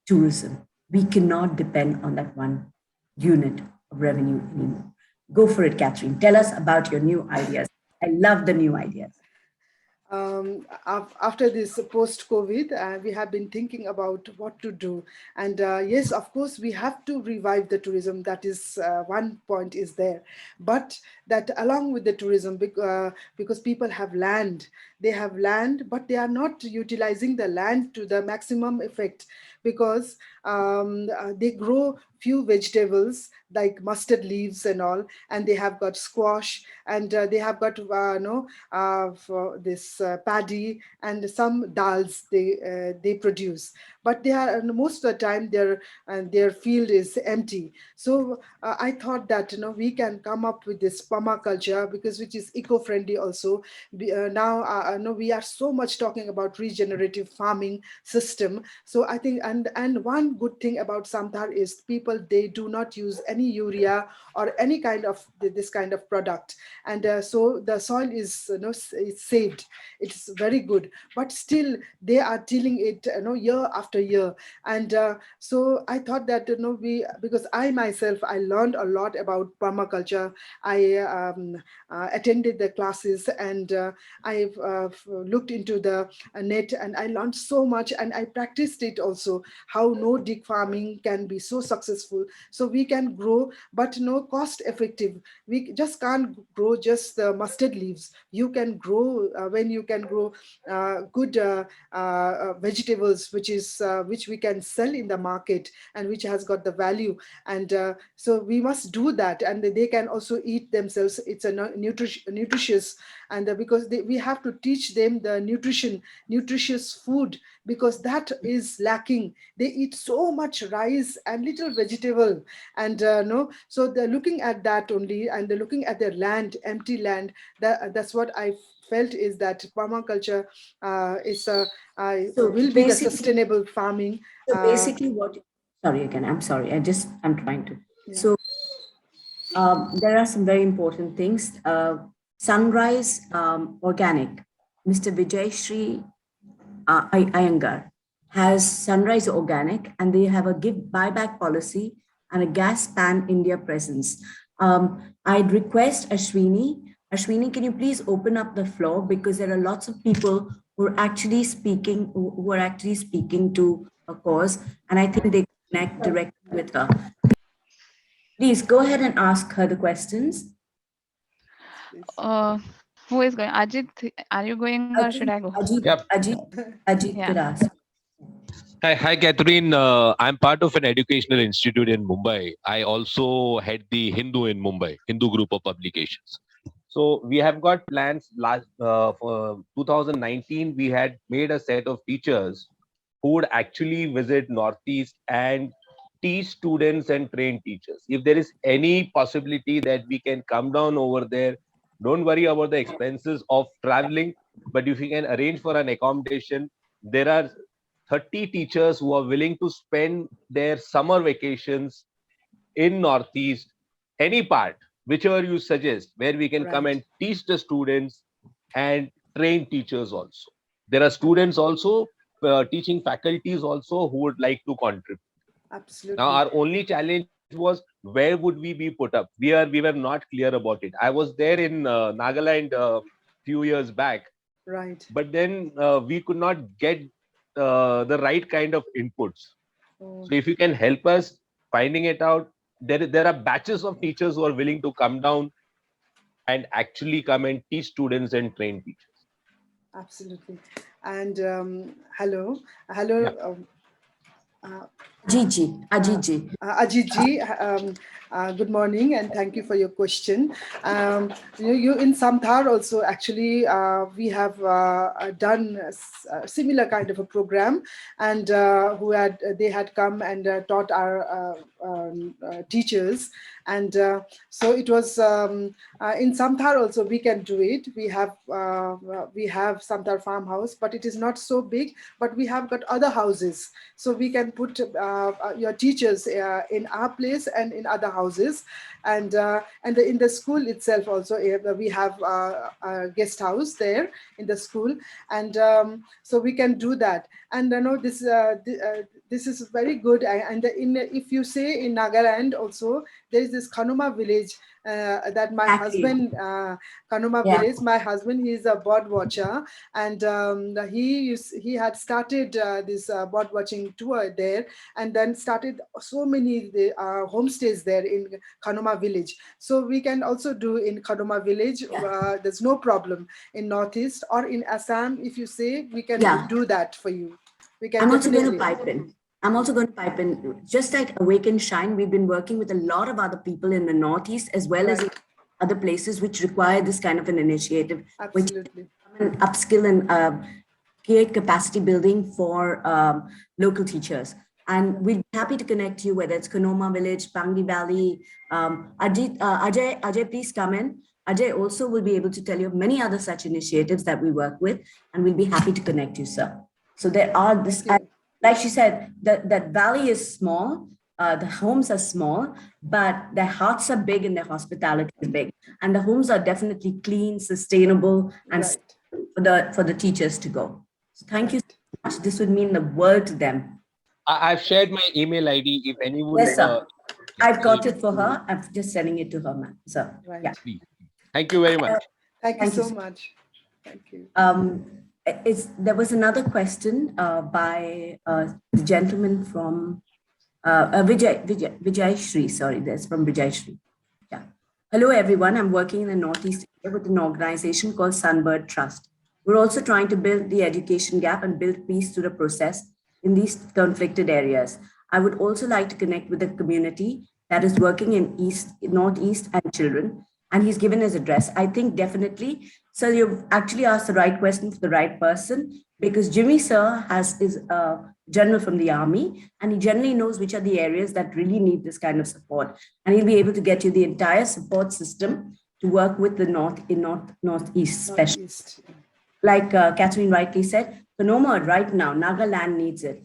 tourism? We cannot depend on that one unit of revenue anymore. Go for it, Catherine. Tell us about your new ideas. I love the new ideas. After this post COVID, we have been thinking about what to do. And yes, of course, we have to revive the tourism. That is one point is there. But that along with the tourism, because people have land, they have land, but they are not utilizing the land to the maximum effect, because they grow few vegetables like mustard leaves and all, and they have got squash, and they have got no for this paddy, and some dals they produce, but they are, and most of the time their field is empty. So I thought that we can come up with this permaculture, because which is eco-friendly also. Now no, we are so much talking about regenerative farming system. So I think, and one good thing about Samtar is people, they do not use any urea or any kind of this kind of product, and so the soil is it's saved. It's very good, but still they are tilling it year after year. And so I thought that we, because I myself, I learned a lot about permaculture. I attended the classes, and I've looked into the net, and I learned so much, and I practiced it also. how no-dig farming can be so successful. So we can grow, but no cost effective. We just can't grow just the mustard leaves. You can grow when you can grow good vegetables, which we can sell in the market and which has got the value. And so we must do that, and they can also eat themselves. It's a nutritious, and because we have to teach them the nutritious food, because that is lacking. They eat so much rice and little vegetable, and no, so they're looking at that only, and they're looking at their land, empty land. That's what I felt, is that permaculture is So will be the basically, sustainable farming. so basically, what? Sorry again. I'm sorry. I'm trying to. Yeah. So there are some very important things. Sunrise Organic, Mr. Vijay Sri Iyengar has Sunrise Organic, and they have a give buyback policy and a gas pan India presence. I'd request Ashwini. Ashwini, can you please open up the floor, because there are lots of people who are actually speaking to a cause, and I think they connect directly with her. Please go ahead and ask her the questions. Who is going? Ajit, are you going or should I go? Ajit, Ajit Yeah. could ask. Hi, Catherine. I'm part of an educational institute in Mumbai. I also head the Hindu in Mumbai, Hindu group of publications. So we have got plans. For 2019, we had made a set of teachers who would actually visit Northeast and teach students and train teachers. If there is any possibility that we can come down over there, don't worry about the expenses of traveling, but if you can arrange for an accommodation, there are 30 teachers who are willing to spend their summer vacations in Northeast, any part, whichever you suggest, where we can come Right. and teach the students and train teachers also. There are students also, teaching faculties also who would like to contribute. Absolutely. Now, our only challenge was, where would we be put up? We were not clear about it. I was there in Nagaland a few years back, Right. but then we could not get the right kind of inputs. Oh, So if you can help us finding it out, there are batches of teachers who are willing to come down and actually come and teach students and train teachers. absolutely. And hello. Yeah. Ajit. Ajit ji, good morning, and thank you for your question. You in Samthar also, actually, we have done a similar kind of a program, and they had come and taught our teachers, and so it was in Samthar also we can do it. We have Samthar farmhouse, but it is not so big, but we have got other houses, so we can put your teachers in our place and in other houses, and in the school itself also we have a guest house there in the school, and so we can do that. And I know this is very good. And if you say in Nagaland also, there is this Kanuma village that my husband, Kanuma village, my husband, he is a bird watcher, and he had started this bird watching tour there, and then started so many homestays there in Kanuma village. So we can also do in Kanuma village. There's no problem in Northeast or in Assam. If you say, we can do that for you. We can. I'm also going to pipe in. Just like Awaken Shine, we've been working with a lot of other people in the Northeast as well as in other places which require this kind of an initiative. Absolutely. Which upskill and create capacity building for local teachers. And we'd be happy to connect you, whether it's Konoma Village, Pangi Valley. Ajay, please come in. Ajay also will be able to tell you of many other such initiatives that we work with, and we'll be happy to connect you, sir. So there are this, like she said, that valley is small, the homes are small, but their hearts are big and their hospitality is big. And the homes are definitely clean, sustainable, and for the teachers to go. So thank you so much. This would mean the world to them. I've shared my email ID if anyone. Yes, sir. I've got it for her. I'm just sending it to her, ma'am. So, Right. yeah. Please. Thank you very much. Thank you so much. Thank you. There was another question by the gentleman from Vijay Shri. Sorry, there's from Vijay Shri. Yeah. Hello, everyone. I'm working in the Northeast India with an organization called Sunbird Trust. We're also trying to build the education gap and build peace through the process in these conflicted areas. I would also like to connect with the community that is working in Northeast and children. And he's given his address. I think definitely. So you've actually asked the right question for the right person because Jimmy Sir is a general from the army and he generally knows which are the areas that really need this kind of support. And he'll be able to get you the entire support system to work with the Northeast especially. Northeast. Like Catherine rightly said, Konoma right now, Nagaland needs it.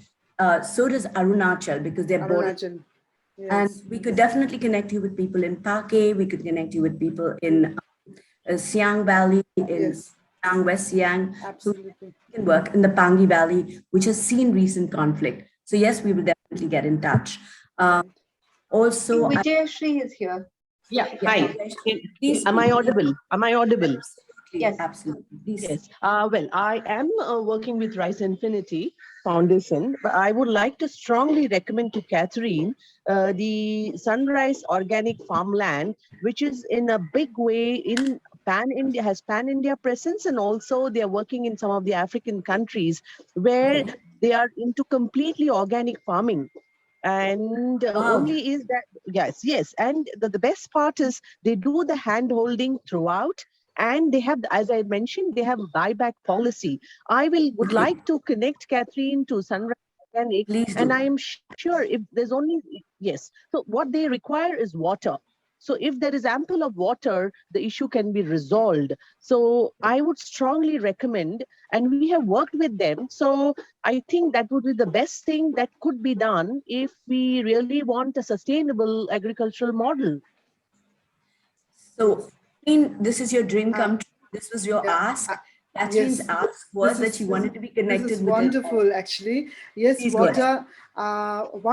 So does Arunachal because they're border. Arunachal. Yes. And we could definitely connect you with people in Pake. We could connect you with people in Siang Valley, in Yes. Siang, West Siang. Absolutely. So we can work in the Pangi Valley, which has seen recent conflict. So yes, we will definitely get in touch. Also, Vijay Shri is here. Yeah, Yeah, hi. please Am I speak. audible? Am I audible? Yes, Yes. absolutely. Please. Yes. Well, I am working with Rise Infinity Foundation, but I would like to strongly recommend to Catherine the Sunrise Organic Farmland, which is in a big way in Pan-India, has Pan-India presence, and also they are working in some of the African countries where they are into completely organic farming. And Wow. only is that, yes. And the best part is they do the hand holding throughout. And they have, as I mentioned, they have a buyback policy. I would Okay. like to connect Catherine to Sunrise Organic, Please and do. I am sure if there's only, yes. So what they require is water. So if there is ample of water, the issue can be resolved. So I would strongly recommend, and we have worked with them. So I think that would be the best thing that could be done if we really want a sustainable agricultural model. So, this is your dream come true. This was your Yeah. ask. Catherine's Yes. ask was that she wanted to be connected This is with it. wonderful, actually. Yes, Please go ahead. water.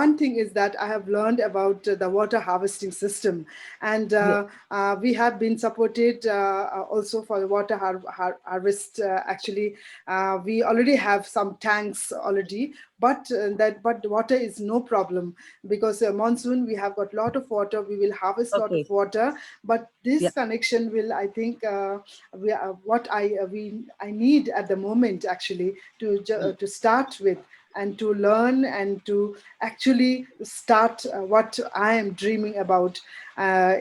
One thing is that I have learned about the water harvesting system, and we have been supported also for the water harvest. Actually, we already have some tanks already, but water is no problem because monsoon we have got a lot of water. We will harvest a lot Okay. of water, but this Yeah. connection will, I think, what I need at the moment actually to start with and to learn and to actually start what I am dreaming about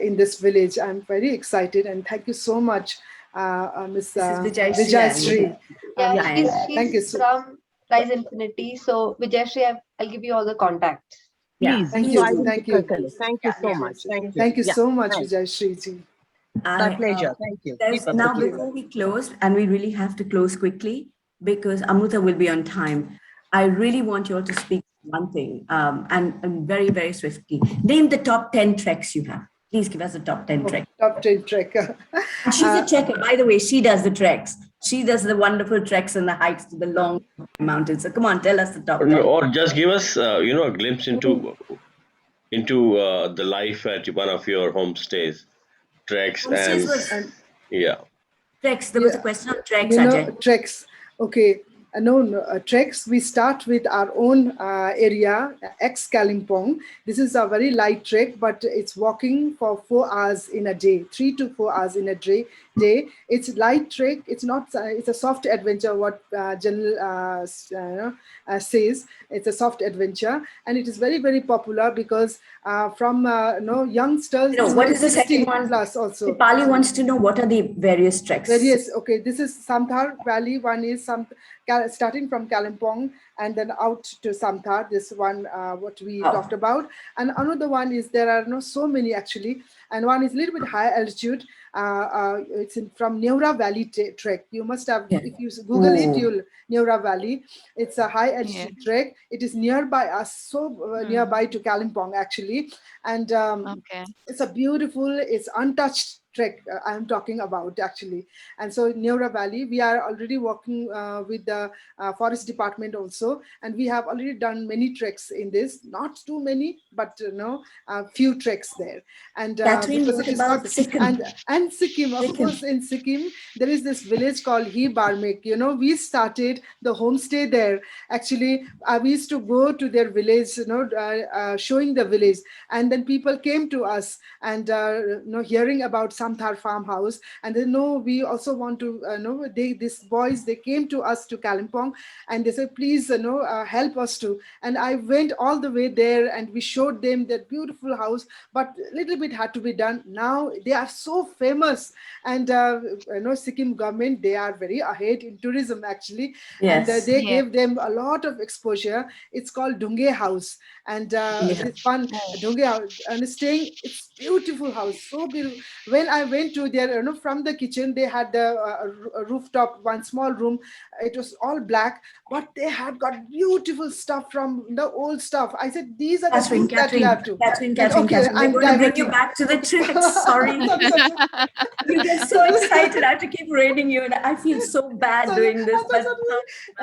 in this village. I'm very excited and thank you so much, Ms. This is Vijay Vijay Shri. Shri. Yeah, Thank you she's so from Rise Infinity. So Vijay Shri, I'll give you all the contacts. Yeah. Please, Thank so you. I will Thank you. circle it. Thank you so much. Thank you. Thank you Yeah, so much, thanks. Vijay Shri ji. My pleasure. Thank you. There's, Keep up now, the good before we close, and we really have to close quickly because Amruta will be on time, I really want you all to speak one thing and very, very swiftly. Name the top 10 treks you have. Please give us the top 10 treks. Top 10 trekker. And she's a checker. By the way, she does the treks. She does the wonderful treks and the hikes to the long mountains. So come on, tell us the top 10. Or just give us a glimpse into the life at one of your homestays, treks, Homestays and was yeah. treks. There was a Yeah. question on treks, Ajay. Treks. Okay. Treks. We start with our own area, ex-Kalimpong. This is a very light trek, but it's walking for 4 hours in a day, 3 to 4 hours in a day. It's light trek. It's not. It's a soft adventure. What General says. It's a soft adventure, and it is very, very popular because from youngsters No, to what is the 60 second one? plus also. Pali wants to know what are the various treks. Yes, okay. This is Samthar Valley. One is starting from Kalimpong and then out to Samthar. This one, what we talked about. And another one is there are so many actually. And one is a little bit high altitude. It's from Neura Valley trek. You must have, if you Google it, you'll Neura Valley. It's a high altitude trek. It is nearby us, so nearby to Kalimpong actually. And Okay. it's a beautiful, it's untouched trek I am talking about actually. And so Neora Valley, we are already working with the forest department also, and we have already done many treks in this, not too many, but a few treks there. And Catherine, because what it is not, about Sikkim? and Sikkim, of Sikkim. course, in Sikkim there is this village called Barmek. We started the homestay there. Actually, we used to go to their village, showing the village, and then people came to us and hearing about Samthar farmhouse, and they know we also want to these boys, they came to us to Kalimpong, and they said, please help us to. And I went all the way there, and we showed them that beautiful house, but a little bit had to be done. Now they are so famous, and Sikkim government, they are very ahead in tourism actually. Yes. And they gave them a lot of exposure. It's called Dunge House, and it's fun. Dunge House, and staying, it's beautiful house, so beautiful. When I went to there, from the kitchen, they had the rooftop, one small room. It was all black, but they had got beautiful stuff from the old stuff. I said, these are the things that you have to. Catherine, I'm we're going to bring you diverting. back to the treks. Sorry. You get so excited. I have to keep rating you, and I feel so bad doing this. But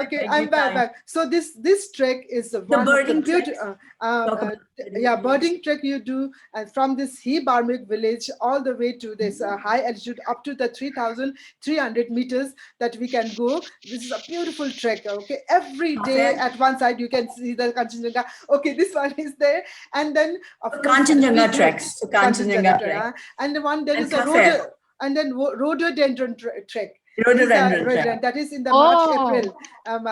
okay, I'm back. So this trek is one of the beautiful. Birding trek you do, and from this Barmek village all the way to this high altitude up to the 3,300 meters that we can go. This is a beautiful trek. Okay, every day at one side you can see the Kanchenjunga. Okay, this one is there, and then of course Kanchenjunga treks. Kanchenjunga trek. And the one there is a rhododendron trek. Rhododendron. That is in the March, April.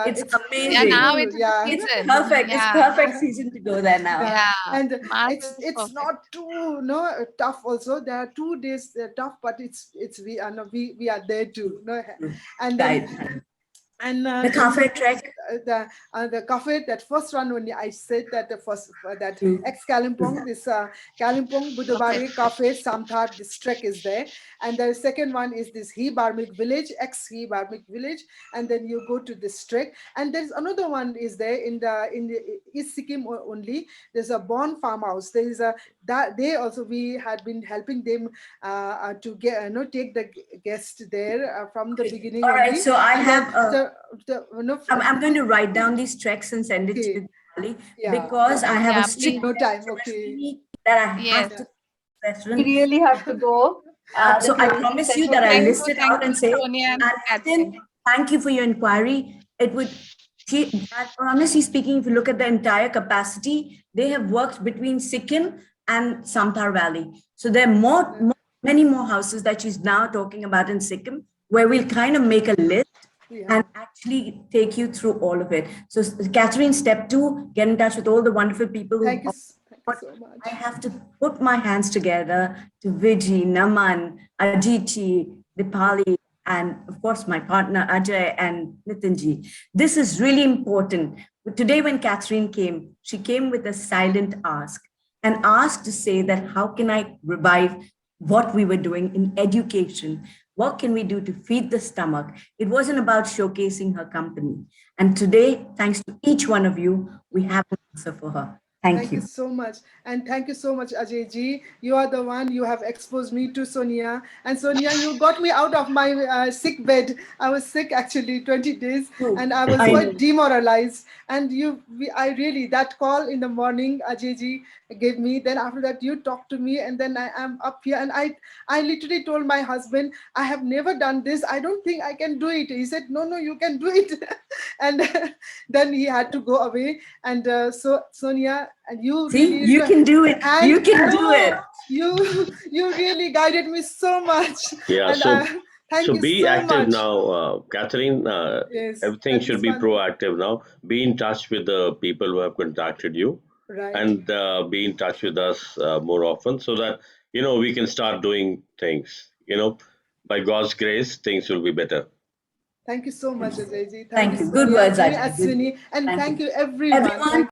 It's amazing. Yeah, now it's season. Perfect. Yeah. It's perfect season to go there now. Yeah. And March it's perfect. not too tough. Also, there are 2 days they're tough, but we are there too. And then. And the cafe trek, the cafe, that first one only I said that the first that ex Kalimpong, this Kalimpong Budhabari Cafe Samthar, this trek is there, and the second one is this Barmek village, ex Barmek village, and then you go to this trek, and there's another one is there in the East Sikkim only. There's a Bon farmhouse. There is they also, we had been helping them to get take the guest there from the beginning. All right, only. so I have. I'm going to write down these treks and send it to Kali because I have a strict no time. Okay, that I have to. We really have to go. So I promise you that I list it out and say, Soniya and thank you for your inquiry. Honestly speaking, if you look at the entire capacity, they have worked between Sikkim and Samthar Valley. So there are many more houses that she's now talking about in Sikkim, where we'll kind of make a list and actually take you through all of it. So Catherine, step 2, get in touch with all the wonderful people. Thank you so much. I have to put my hands together to Viji, Naman, Ajiti, Dipali, and of course my partner Ajay and Nitinji. This is really important. Today when Catherine came, she came with a silent ask and asked to say that how can I revive what we were doing in education? What can we do to feed the stomach? It wasn't about showcasing her company. And today, thanks to each one of you, we have an answer for her. Thank you so much. And thank you so much, Ajay ji. You are the one, you have exposed me to Soniya. And Soniya, you got me out of my sick bed. I was sick actually 20 days and I was quite demoralized. And I really, that call in the morning, Ajay ji gave me, then after that you talked to me, and then I am up here, and I literally told my husband, I have never done this. I don't think I can do it. He said, no, you can do it. And then he had to go away. And so Soniya, and you really, you can do it. You can do it. You really guided me so much. Yeah. And, thank so you be so active much. now, Catherine. Yes, everything should be proactive now. Be in touch with the people who have contacted you, and be in touch with us more often, so that we can start doing things. By God's grace, things will be better. Thank you so much, Ajay ji. Thank you. Good words, Ajay. And thank you, everyone.